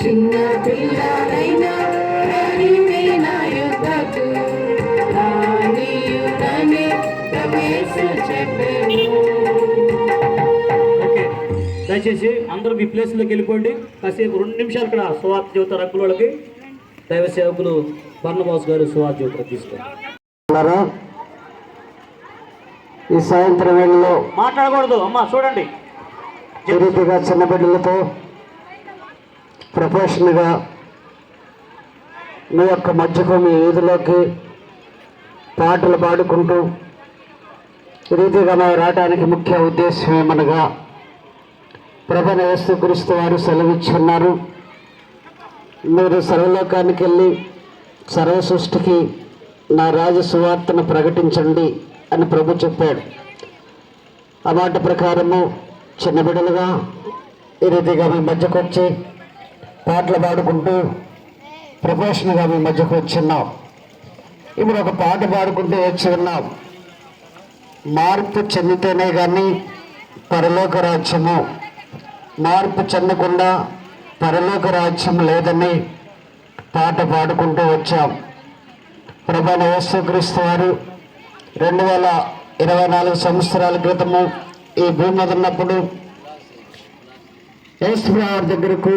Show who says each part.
Speaker 1: చిన్న పిల్లలైనా నా యుద్ధకు రానియుడని రమేశ్ చెప్పెను.
Speaker 2: దయచేసి అందరూ మీ ప్లేస్లోకి వెళ్ళిపోండి. కాసేపు 2 నిమిషాలు ఇక్కడ సువార్త చెబుతారు అంకులకి. దైవ సేవకులు బర్నబాస్ గారు సువార్త చెబుతారు. తీసుకోండి.
Speaker 3: ఈ సాయంత్రం వేళలో
Speaker 2: మాట్లాడకూడదు అమ్మా, చూడండి.
Speaker 3: ఈ రీతిగా చిన్న బిడ్డలతో ప్రొఫెషన్గా మీ యొక్క మధ్యకు మీ వీధిలోకి పాటలు పాడుకుంటూ ఈ రీతిగా మేము రావడానికి ముఖ్య ఉద్దేశం ఏమనగా ప్రభువైన యేసుక్రీస్తు వారు సెలవిచ్చున్నారు. మీరు సర్వలోకానికి వెళ్ళి సర్వ సృష్టికి నా రాజ సువార్తను ప్రకటించండి అని ప్రభు చెప్పాడు. ఆ మాట ప్రకారము చిన్న బిడ్డలుగా ఈ రీతిగా మీ మధ్యకు వచ్చి పాటలు పాడుకుంటూ ప్రొఫెషన్గా మీ మధ్యకు వచ్చిన్నాం. ఇప్పుడు ఒక పాట పాడుకుంటూ వచ్చి ఉన్నాం. మార్పు చెందితేనే కానీ పరలోక రాజ్యము, మార్పు చెందకుండా పరలోక రాజ్యం లేదని పాట పాడుకుంటూ వచ్చాం. ప్రభువైన యేసుక్రీస్తు వారు 2024 సంవత్సరాల క్రితము ఈ భూమి మీద ఉన్నప్పుడు యేసు వారి దగ్గరకు